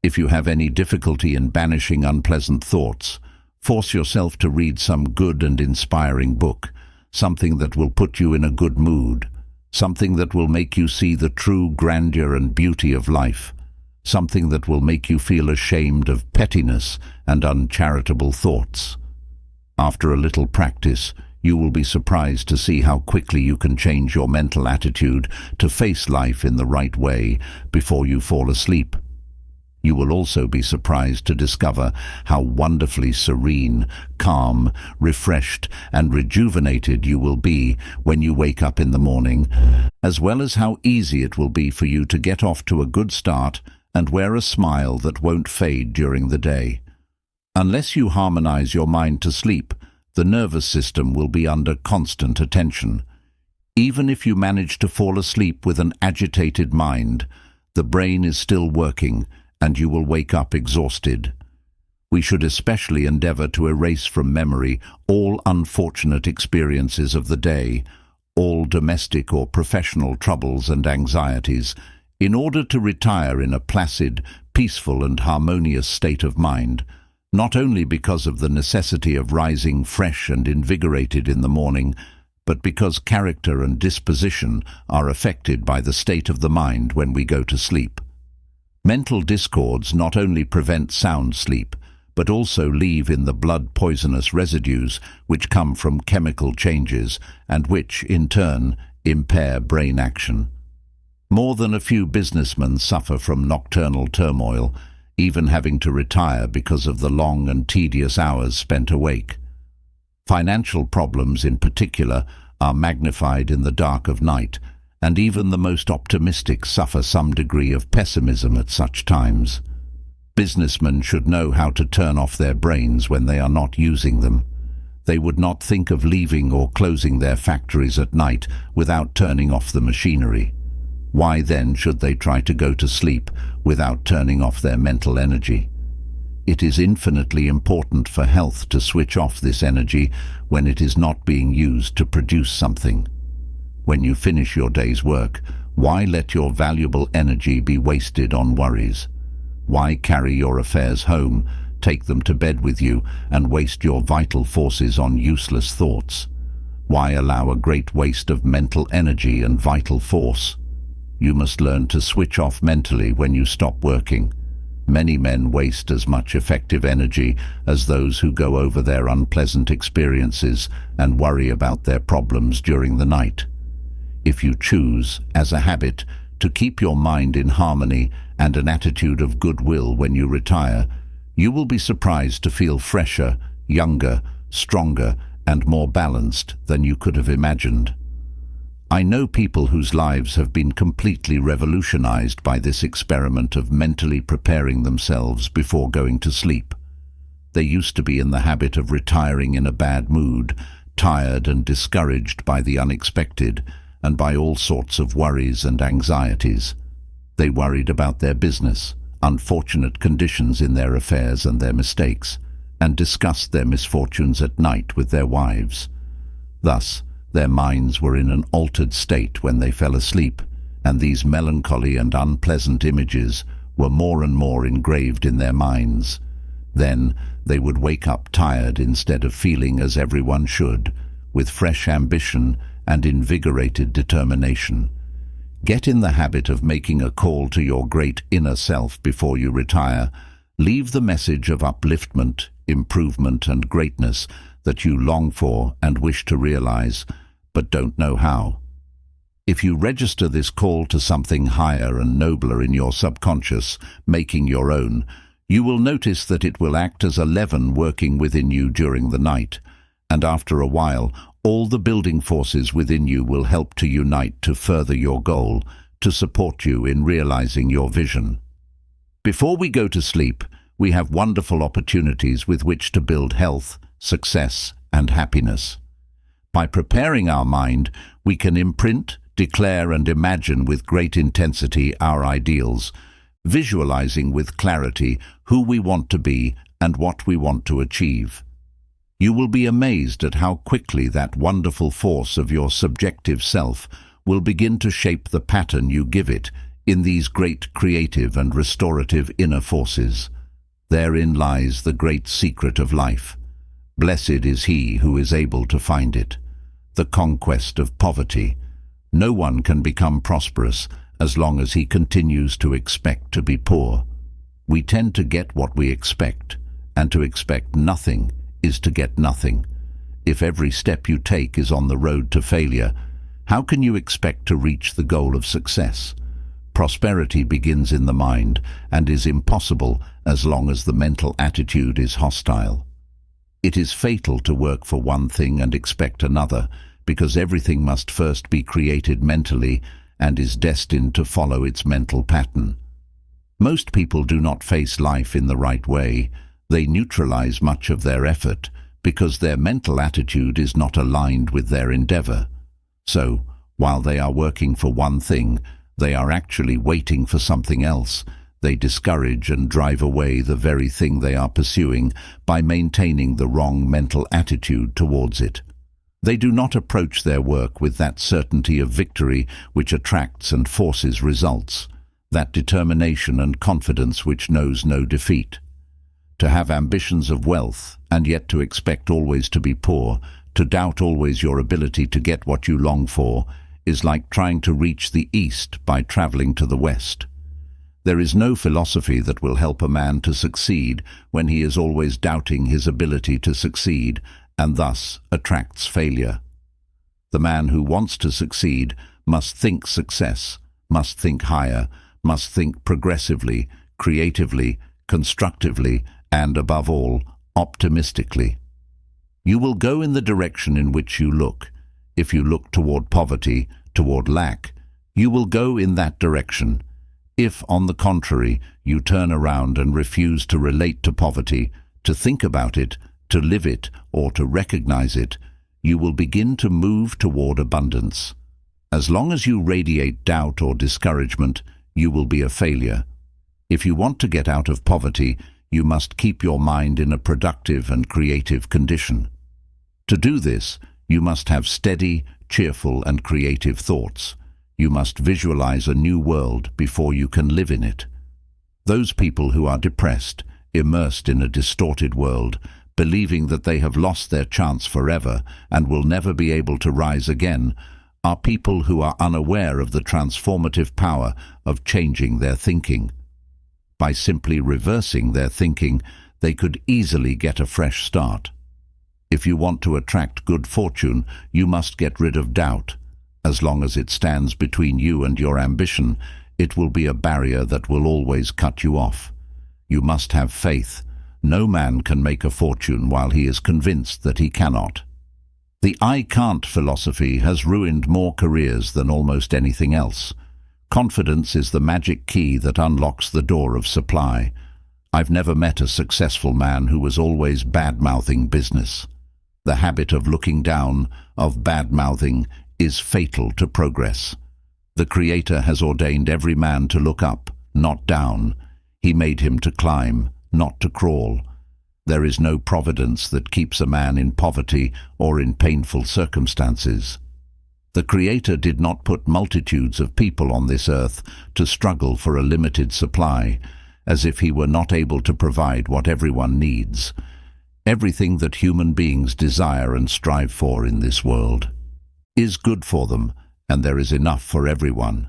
S1: If you have any difficulty in banishing unpleasant thoughts, force yourself to read some good and inspiring book, something that will put you in a good mood, something that will make you see the true grandeur and beauty of life, something that will make you feel ashamed of pettiness and uncharitable thoughts. After a little practice, you will be surprised to see how quickly you can change your mental attitude to face life in the right way before you fall asleep. You will also be surprised to discover how wonderfully serene, calm, refreshed, and rejuvenated you will be when you wake up in the morning, as well as how easy it will be for you to get off to a good start and wear a smile that won't fade during the day. Unless you harmonize your mind to sleep, the nervous system will be under constant attention. Even if you manage to fall asleep with an agitated mind, the brain is still working, and you will wake up exhausted. We should especially endeavor to erase from memory all unfortunate experiences of the day, all domestic or professional troubles and anxieties, in order to retire in a placid, peaceful and harmonious state of mind, not only because of the necessity of rising fresh and invigorated in the morning, but because character and disposition are affected by the state of the mind when we go to sleep. Mental discords not only prevent sound sleep, but also leave in the blood poisonous residues which come from chemical changes and which, in turn, impair brain action. More than a few businessmen suffer from nocturnal turmoil, even having to retire because of the long and tedious hours spent awake. Financial problems, in particular, are magnified in the dark of night, and even the most optimistic suffer some degree of pessimism at such times. Businessmen should know how to turn off their brains when they are not using them. They would not think of leaving or closing their factories at night without turning off the machinery. Why then should they try to go to sleep without turning off their mental energy? It is infinitely important for health to switch off this energy when it is not being used to produce something. When you finish your day's work, why let your valuable energy be wasted on worries? Why carry your affairs home, take them to bed with you, and waste your vital forces on useless thoughts? Why allow a great waste of mental energy and vital force? You must learn to switch off mentally when you stop working. Many men waste as much effective energy as those who go over their unpleasant experiences and worry about their problems during the night. If you choose, as a habit, to keep your mind in harmony and an attitude of goodwill when you retire, you will be surprised to feel fresher, younger, stronger, and more balanced than you could have imagined. I know people whose lives have been completely revolutionized by this experiment of mentally preparing themselves before going to sleep. They used to be in the habit of retiring in a bad mood, tired and discouraged by the unexpected and by all sorts of worries and anxieties. They worried about their business, unfortunate conditions in their affairs and their mistakes, and discussed their misfortunes at night with their wives. Thus, their minds were in an altered state when they fell asleep, and these melancholy and unpleasant images were more and more engraved in their minds. Then they would wake up tired instead of feeling as everyone should, with fresh ambition and invigorated determination. Get in the habit of making a call to your great inner self before you retire. Leave the message of upliftment, improvement, and greatness that you long for and wish to realize, but don't know how. If you register this call to something higher and nobler in your subconscious, making your own, you will notice that it will act as a leaven working within you during the night, and after a while, all the building forces within you will help to unite to further your goal, to support you in realizing your vision. Before we go to sleep, we have wonderful opportunities with which to build health, success, and happiness. By preparing our mind, we can imprint, declare, and imagine with great intensity our ideals, visualizing with clarity who we want to be and what we want to achieve. You will be amazed at how quickly that wonderful force of your subjective self will begin to shape the pattern you give it in these great creative and restorative inner forces. Therein lies the great secret of life. Blessed is he who is able to find it. The conquest of poverty. No one can become prosperous as long as he continues to expect to be poor. We tend to get what we expect, and to expect nothing is to get nothing. If every step you take is on the road to failure, how can you expect to reach the goal of success? Prosperity begins in the mind and is impossible as long as the mental attitude is hostile. It is fatal to work for one thing and expect another, because everything must first be created mentally and is destined to follow its mental pattern. Most people do not face life in the right way. They neutralize much of their effort because their mental attitude is not aligned with their endeavor. So, while they are working for one thing, they are actually waiting for something else. They discourage and drive away the very thing they are pursuing by maintaining the wrong mental attitude towards it. They do not approach their work with that certainty of victory which attracts and forces results, that determination and confidence which knows no defeat. To have ambitions of wealth and yet to expect always to be poor, to doubt always your ability to get what you long for, is like trying to reach the east by traveling to the west. There is no philosophy that will help a man to succeed when he is always doubting his ability to succeed, and thus attracts failure. The man who wants to succeed must think success, must think higher, must think progressively, creatively, constructively, and above all, optimistically. You will go in the direction in which you look. If you look toward poverty, toward lack, you will go in that direction. If, on the contrary, you turn around and refuse to relate to poverty, to think about it, to live it, or to recognize it, you will begin to move toward abundance. As long as you radiate doubt or discouragement, you will be a failure. If you want to get out of poverty, you must keep your mind in a productive and creative condition. To do this, you must have steady, cheerful, and creative thoughts. You must visualize a new world before you can live in it. Those people who are depressed, immersed in a distorted world, believing that they have lost their chance forever and will never be able to rise again, are people who are unaware of the transformative power of changing their thinking. By simply reversing their thinking, they could easily get a fresh start. If you want to attract good fortune, you must get rid of doubt. As long as it stands between you and your ambition, it will be a barrier that will always cut you off. You must have faith. No man can make a fortune while he is convinced that he cannot. The I can't philosophy has ruined more careers than almost anything else. Confidence is the magic key that unlocks the door of supply. I've never met a successful man who was always bad-mouthing business. The habit of looking down, of bad-mouthing, is fatal to progress. The Creator has ordained every man to look up, not down. He made him to climb, not to crawl. There is no providence that keeps a man in poverty or in painful circumstances. The Creator did not put multitudes of people on this earth to struggle for a limited supply, as if he were not able to provide what everyone needs. Everything that human beings desire and strive for in this world is good for them, and there is enough for everyone.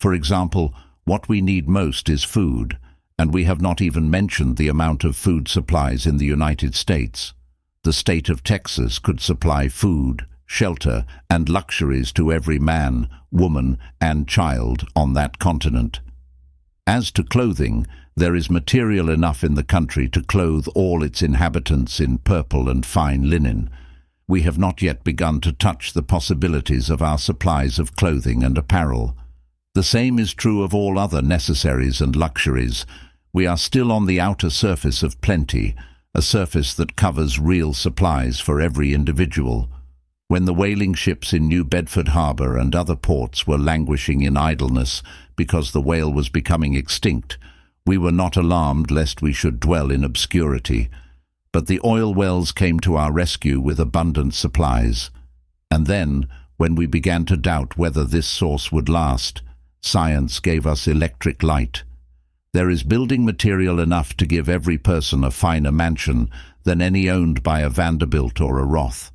S1: For example, what we need most is food, and we have not even mentioned the amount of food supplies in the United States. The state of Texas could supply food, shelter, and luxuries to every man, woman, and child on that continent. As to clothing, there is material enough in the country to clothe all its inhabitants in purple and fine linen. We have not yet begun to touch the possibilities of our supplies of clothing and apparel. The same is true of all other necessaries and luxuries. We are still on the outer surface of plenty, a surface that covers real supplies for every individual. When the whaling ships in New Bedford Harbor and other ports were languishing in idleness because the whale was becoming extinct, we were not alarmed lest we should dwell in obscurity. But the oil wells came to our rescue with abundant supplies. And then, when we began to doubt whether this source would last, science gave us electric light. There is building material enough to give every person a finer mansion than any owned by a Vanderbilt or a Roth.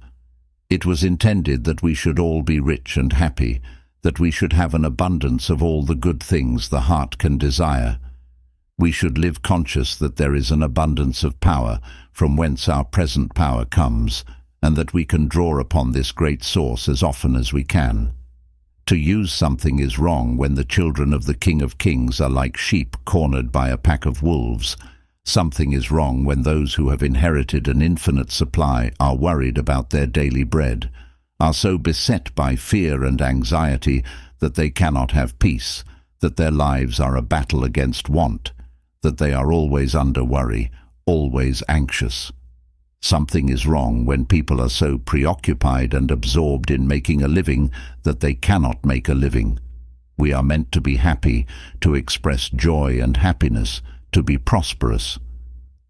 S1: It was intended that we should all be rich and happy, that we should have an abundance of all the good things the heart can desire. We should live conscious that there is an abundance of power from whence our present power comes, and that we can draw upon this great source as often as we can. To use something is wrong when the children of the King of Kings are like sheep cornered by a pack of wolves. Something is wrong when those who have inherited an infinite supply are worried about their daily bread, are so beset by fear and anxiety that they cannot have peace, that their lives are a battle against want, that they are always under worry, always anxious. Something is wrong when people are so preoccupied and absorbed in making a living that they cannot make a living. We are meant to be happy, to express joy and happiness, to be prosperous.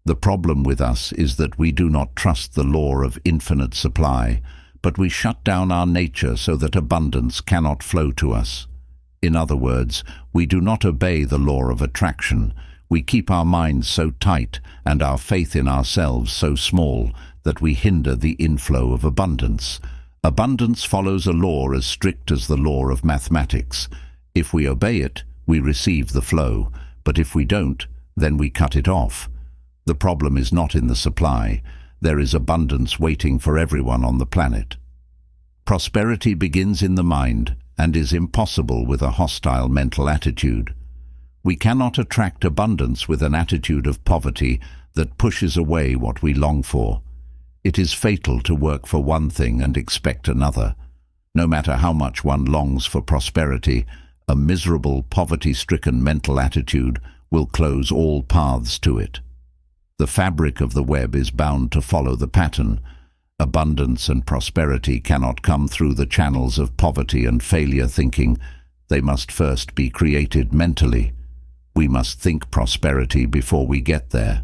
S1: The problem with us is that we do not trust the law of infinite supply, but we shut down our nature so that abundance cannot flow to us. In other words, we do not obey the law of attraction. We keep our minds so tight and our faith in ourselves so small that we hinder the inflow of abundance. Abundance follows a law as strict as the law of mathematics. If we obey it, we receive the flow, but if we don't, then we cut it off. The problem is not in the supply. There is abundance waiting for everyone on the planet. Prosperity begins in the mind and is impossible with a hostile mental attitude. We cannot attract abundance with an attitude of poverty that pushes away what we long for. It is fatal to work for one thing and expect another. No matter how much one longs for prosperity, a miserable, poverty-stricken mental attitude will close all paths to it. The fabric of the web is bound to follow the pattern. Abundance and prosperity cannot come through the channels of poverty and failure thinking. They must first be created mentally. We must think prosperity before we get there.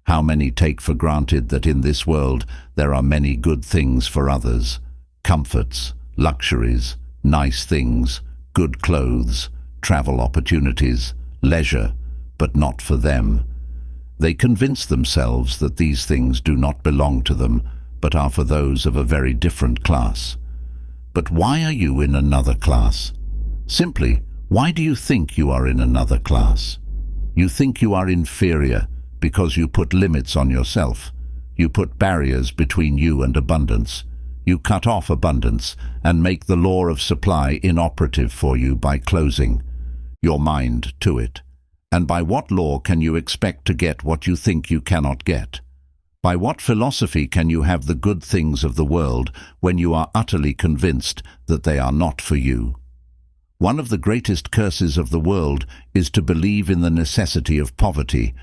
S1: How many take for granted that in this world there are many good things for others? Comforts, luxuries, nice things, good clothes, travel opportunities, leisure, but not for them. They convince themselves that these things do not belong to them, but are for those of a very different class. But why are you in another class? Simply, why do you think you are in another class? You think you are inferior because you put limits on yourself. You put barriers between you and abundance. You cut off abundance and make the law of supply inoperative for you by closing your mind to it. And by what law can you expect to get what you think you cannot get? By what philosophy can you have the good things of the world when you are utterly convinced that they are not for you? One of the greatest curses of the world is to believe in the necessity of poverty.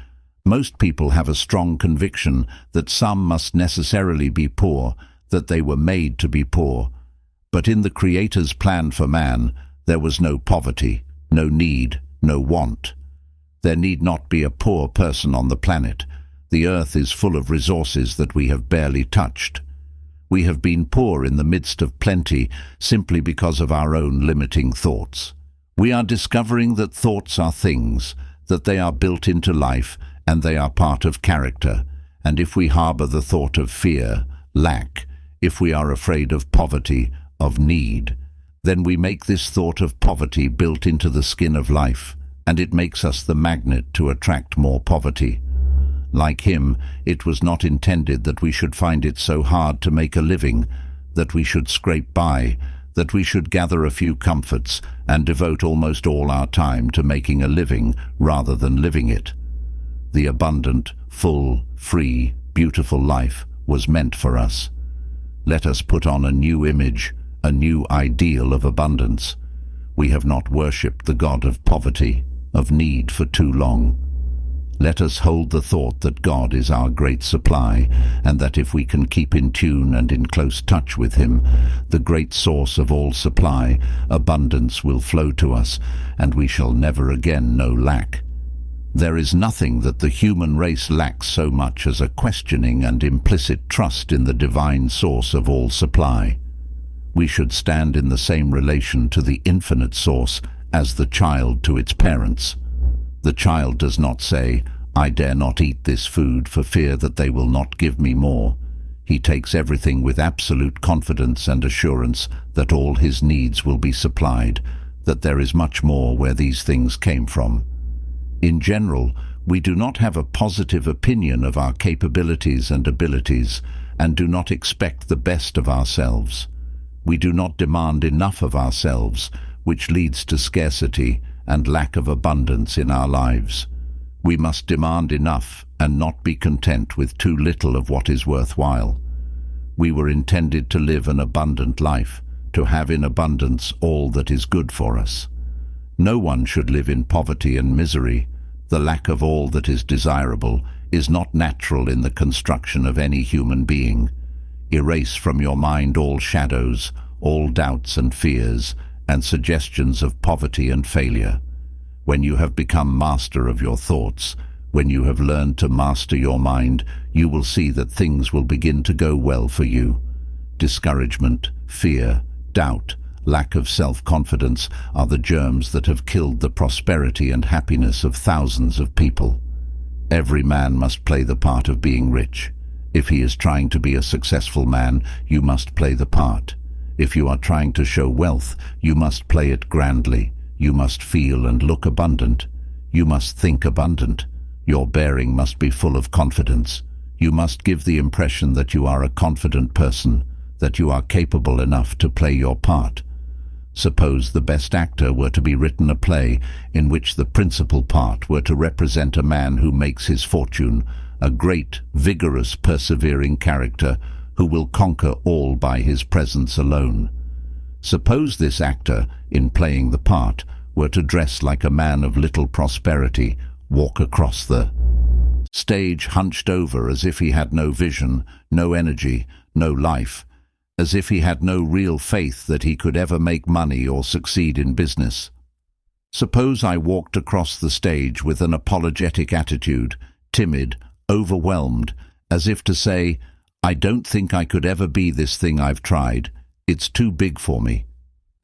S1: Most people have a strong conviction that some must necessarily be poor, that they were made to be poor. But in the Creator's plan for man, there was no poverty, no need, no want. There need not be a poor person on the planet. The earth is full of resources that we have barely touched. We have been poor in the midst of plenty simply because of our own limiting thoughts. We are discovering that thoughts are things, that they are built into life, and they are part of character. And if we harbor the thought of fear, lack, if we are afraid of poverty, of need, then we make this thought of poverty built into the skin of life, and it makes us the magnet to attract more poverty. Like him, it was not intended that we should find it so hard to make a living, that we should scrape by, that we should gather a few comforts and devote almost all our time to making a living rather than living it. The abundant, full, free, beautiful life was meant for us. Let us put on a new image, a new ideal of abundance. We have not worshipped the God of poverty, of need for too long. Let us hold the thought that God is our great supply, and that if we can keep in tune and in close touch with Him, the great source of all supply, abundance will flow to us, and we shall never again know lack. There is nothing that the human race lacks so much as a questioning and implicit trust in the divine source of all supply. We should stand in the same relation to the infinite source as the child to its parents. The child does not say, "I dare not eat this food for fear that they will not give me more." He takes everything with absolute confidence and assurance that all his needs will be supplied, that there is much more where these things came from. In general, we do not have a positive opinion of our capabilities and abilities, and do not expect the best of ourselves. We do not demand enough of ourselves, which leads to scarcity and lack of abundance in our lives. We must demand enough and not be content with too little of what is worthwhile. We were intended to live an abundant life, to have in abundance all that is good for us. No one should live in poverty and misery. The lack of all that is desirable is not natural in the construction of any human being. Erase from your mind all shadows, all doubts and fears, and suggestions of poverty and failure. When you have become master of your thoughts, when you have learned to master your mind, you will see that things will begin to go well for you. Discouragement, fear, doubt, lack of self-confidence are the germs that have killed the prosperity and happiness of thousands of people. Every man must play the part of being rich. If he is trying to be a successful man, you must play the part. If you are trying to show wealth, you must play it grandly. You must feel and look abundant. You must think abundant. Your bearing must be full of confidence. You must give the impression that you are a confident person, that you are capable enough to play your part. Suppose the best actor were to be written a play in which the principal part were to represent a man who makes his fortune, a great, vigorous, persevering character who will conquer all by his presence alone. Suppose this actor, in playing the part, were to dress like a man of little prosperity, walk across the stage hunched over as if he had no vision, no energy, no life, as if he had no real faith that he could ever make money or succeed in business. Suppose I walked across the stage with an apologetic attitude, timid, overwhelmed, as if to say, "I don't think I could ever be this thing I've tried. It's too big for me.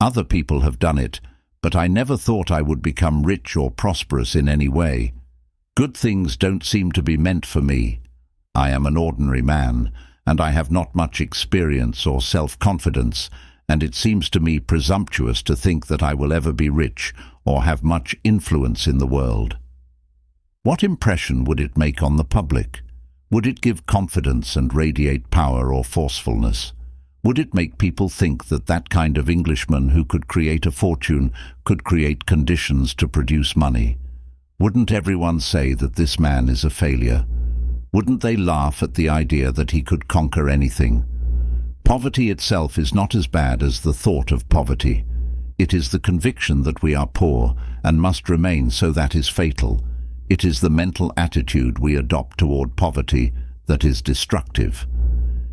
S1: Other people have done it, but I never thought I would become rich or prosperous in any way. Good things don't seem to be meant for me. I am an ordinary man, and I have not much experience or self-confidence, and it seems to me presumptuous to think that I will ever be rich or have much influence in the world." What impression would it make on the public? Would it give confidence and radiate power or forcefulness? Would it make people think that that kind of Englishman who could create a fortune could create conditions to produce money? Wouldn't everyone say that this man is a failure? Wouldn't they laugh at the idea that he could conquer anything? Poverty itself is not as bad as the thought of poverty. It is the conviction that we are poor and must remain so that is fatal. It is the mental attitude we adopt toward poverty that is destructive.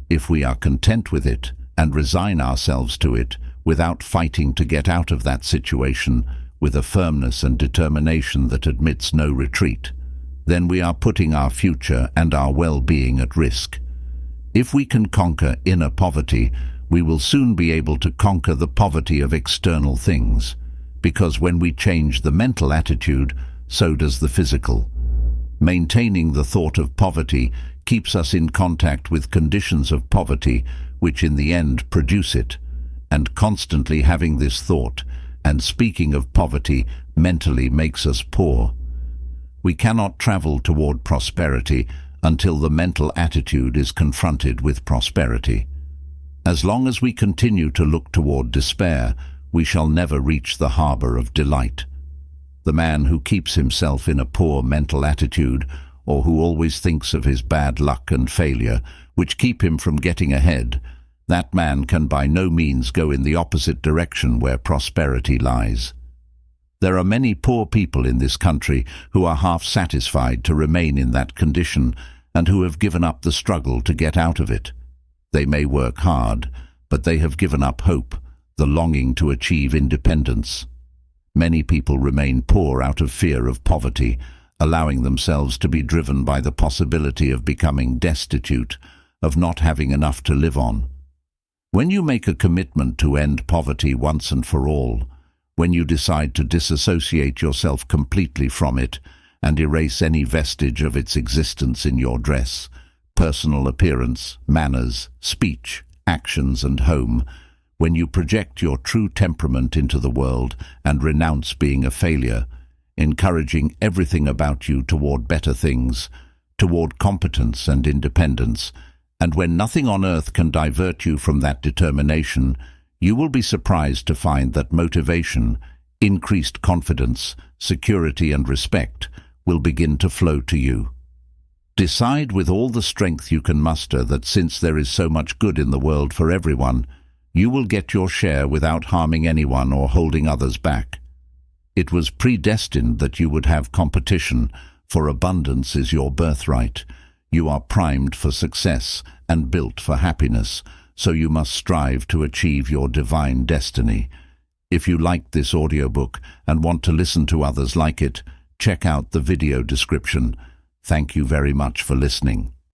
S1: If we are content with it and resign ourselves to it without fighting to get out of that situation with a firmness and determination that admits no retreat, then we are putting our future and our well-being at risk. If we can conquer inner poverty, we will soon be able to conquer the poverty of external things, because when we change the mental attitude, so does the physical. Maintaining the thought of poverty keeps us in contact with conditions of poverty which in the end produce it, and constantly having this thought and speaking of poverty mentally makes us poor. We cannot travel toward prosperity until the mental attitude is confronted with prosperity. As long as we continue to look toward despair, we shall never reach the harbor of delight. The man who keeps himself in a poor mental attitude, or who always thinks of his bad luck and failure, which keep him from getting ahead, that man can by no means go in the opposite direction where prosperity lies. There are many poor people in this country who are half satisfied to remain in that condition and who have given up the struggle to get out of it. They may work hard, but they have given up hope, the longing to achieve independence. Many people remain poor out of fear of poverty, allowing themselves to be driven by the possibility of becoming destitute, of not having enough to live on. When you make a commitment to end poverty once and for all, when you decide to disassociate yourself completely from it and erase any vestige of its existence in your dress, personal appearance, manners, speech, actions and home, when you project your true temperament into the world and renounce being a failure, encouraging everything about you toward better things, toward competence and independence, and when nothing on earth can divert you from that determination, you will be surprised to find that motivation, increased confidence, security and respect will begin to flow to you. Decide with all the strength you can muster that since there is so much good in the world for everyone, you will get your share without harming anyone or holding others back. It was predestined that you would have competition, for abundance is your birthright. You are primed for success and built for happiness, so you must strive to achieve your divine destiny. If you liked this audiobook and want to listen to others like it, check out the video description. Thank you very much for listening.